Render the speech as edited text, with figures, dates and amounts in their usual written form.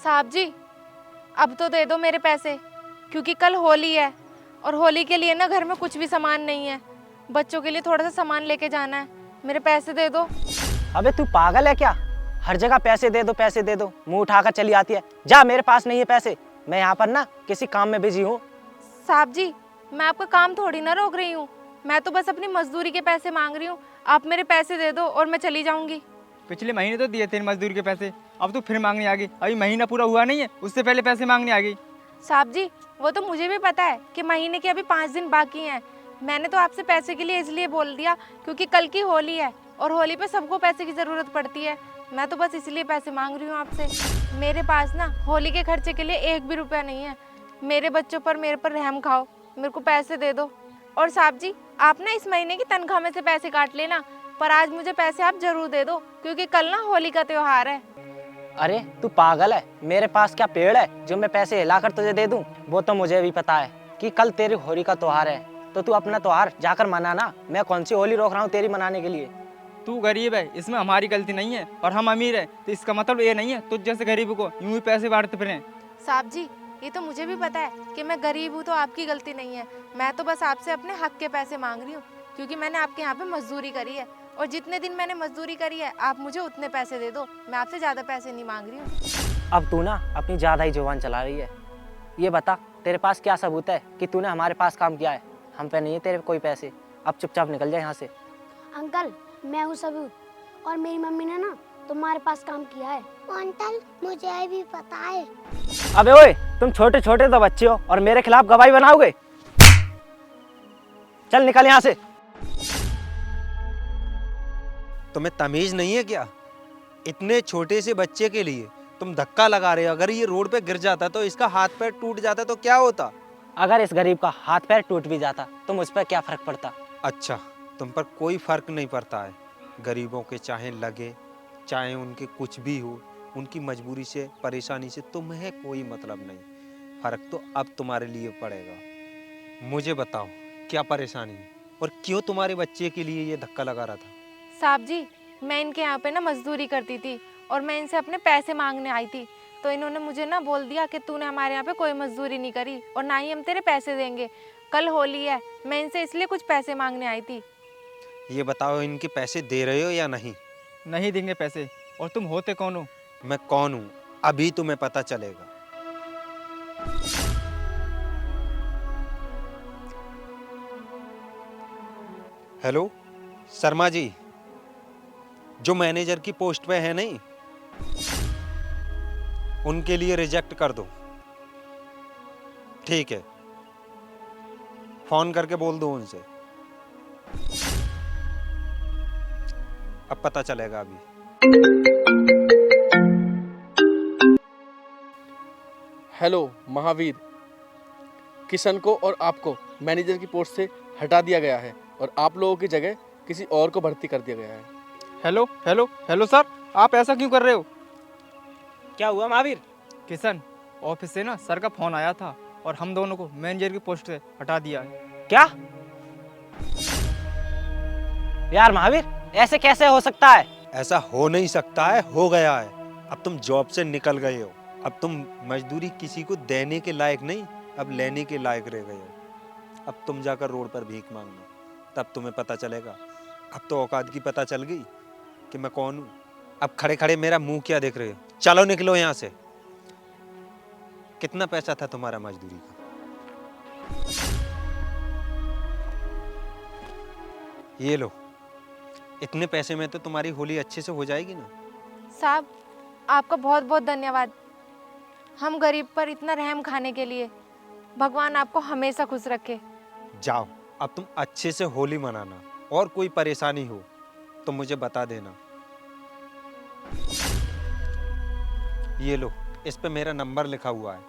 साहब जी, अब तो दे दो मेरे पैसे, क्योंकि कल होली है और होली के लिए ना घर में कुछ भी सामान नहीं है। बच्चों के लिए थोड़ा सा सामान लेके जाना है, मेरे पैसे दे दो। अबे तू पागल है क्या? हर जगह पैसे दे दो पैसे दे दो, मुंह उठाकर चली आती है। जा, मेरे पास नहीं है पैसे, मैं यहाँ पर ना किसी काम में बिजी हूँ। साहब जी, मैं आपका काम थोड़ी ना रोक रही हूँ, मैं तो बस अपनी मजदूरी के पैसे मांग रही हूँ। आप मेरे पैसे दे दो और मैं चली जाऊंगी। पिछले महीने तो दिए थे मजदूर के पैसे, अब तो फिर मांगने आ गई। अभी महीना पूरा हुआ नहीं है, उससे पहले पैसे मांगने आ गई। साहब जी, वो तो मुझे भी पता है कि महीने के अभी 5 दिन बाकी हैं। मैंने तो आपसे पैसे के लिए इसलिए बोल दिया क्योंकि कल की होली है और होली पे सबको पैसे की ज़रूरत पड़ती है। मैं तो बस इसलिए पैसे मांग रही हूँ आपसे। मेरे पास ना होली के खर्चे के लिए 1 भी रुपया नहीं है। मेरे बच्चों पर मेरे पर रहम खाओ, मेरे को पैसे दे दो। और साहब जी, आप ना इस महीने की तनख्वाह में से पैसे काट लेना, पर आज मुझे पैसे आप जरूर दे दो क्योंकि कल ना होली का त्योहार है। अरे तू पागल है? मेरे पास क्या पेड़ है जो मैं पैसे हिलाकर तुझे दे दूं? वो तो मुझे भी पता है कि कल तेरी होली का त्योहार है, तो तू अपना त्योहार जाकर मनाना। मैं कौन सी होली रोक रहा हूँ तेरी मनाने के लिए? तू गरीब है, इसमें हमारी गलती नहीं है, और हम अमीर है तो इसका मतलब ये नहीं है तुझ जैसे गरीब को यूं ही पैसे बांटते फिरें। साहब जी, ये तो मुझे भी पता है कि मैं गरीब हूँ तो आपकी गलती नहीं है। मैं तो बस आपसे अपने हक के पैसे मांग रही हूँ क्योंकि मैंने आपके यहाँ पे मजदूरी करी है और जितने दिन मैंने मजदूरी करी है आप मुझे उतने पैसे दे दो। मैं आपसे ज़्यादा पैसे नहीं मांग रही हूँ। अब तू ना अपनी ज़्यादा ही जुबान चला रही है। ये बता, तेरे पास क्या सबूत है कि तूने हमारे पास काम किया है? हम पे नहीं है तेरे कोई पैसे, अब चुपचाप निकल जाए यहाँ से। अंकल, मैं हूँ सबूत, और मेरी मम्मी ने ना तुम्हारे पास काम किया है। अंकल, मुझे भी पता है। अबे ओए, तुम छोटे छोटे तो बच्चे हो और मेरे खिलाफ गवाही बनाओगे? चल निकल यहाँ से। तुम्हें तमीज नहीं है क्या? इतने छोटे से बच्चे के लिए तुम धक्का लगा रहे हो। अगर ये रोड पे गिर जाता तो इसका हाथ पैर टूट जाता तो क्या होता? अगर इस गरीब का हाथ पैर टूट भी जाता तो मुझ पर क्या फर्क पड़ता? अच्छा, तुम पर कोई फर्क नहीं पड़ता है। गरीबों के चाहे लगे चाहे उनके कुछ भी हो, उनकी मजबूरी से परेशानी से तुम्हें कोई मतलब नहीं। फर्क तो अब तुम्हारे लिए पड़ेगा। मुझे बताओ क्या परेशानी है और क्यों तुम्हारे बच्चे के लिए ये धक्का लगा रहा था? साहब जी, मैं इनके यहाँ पे ना मजदूरी करती थी और मैं इनसे अपने पैसे मांगने आई थी, तो इन्होंने मुझे ना बोल दिया कि तूने हमारे यहाँ पे कोई मजदूरी नहीं करी और ना ही हम तेरे पैसे देंगे। कल होली है, मैं इनसे इसलिए कुछ पैसे मांगने आई थी। ये बताओ, इनके पैसे दे रहे हो या नहीं? नहीं देंगे पैसे। और तुम होते कौन हो? मैं कौन हूँ अभी तुम्हें पता चलेगा। हेलो शर्मा जी, जो मैनेजर की पोस्ट पे है नहीं, उनके लिए रिजेक्ट कर दो। ठीक है, फोन करके बोल दो उनसे। अब पता चलेगा अभी। हेलो महावीर, किशन को और आपको मैनेजर की पोस्ट से हटा दिया गया है और आप लोगों की जगह किसी और को भर्ती कर दिया गया है। हेलो हेलो हेलो सर, आप ऐसा क्यों कर रहे हो? क्या हुआ महावीर? किशन, ऑफिस से ना सर का फोन आया था और हम दोनों को मैनेजर की पोस्ट से हटा दिया है। क्या यार महावीर, ऐसे कैसे हो सकता है? ऐसा हो नहीं सकता है, हो गया है। अब तुम जॉब से निकल गए हो। अब तुम मजदूरी किसी को देने के लायक नहीं, अब लेने के लायक रह गए हो। अब तुम जाकर रोड पर भीख मांगना, तब तुम्हें पता चलेगा। अब तो औकात की पता चल गई कि मैं कौन हूँ। अब खड़े खड़े मेरा मुंह क्या देख रहे हो? चलो निकलो यहाँ से। कितना पैसा था तुम्हारा मजदूरी का? ये लो, इतने पैसे में तो तुम्हारी होली अच्छे से हो जाएगी ना। साहब, आपका बहुत बहुत धन्यवाद, हम गरीब पर इतना रहम खाने के लिए। भगवान आपको हमेशा खुश रखे। जाओ, अब तुम अच्छे से होली मनाना, और कोई परेशानी हो तो मुझे बता देना। ये लो, इस पे मेरा नंबर लिखा हुआ है।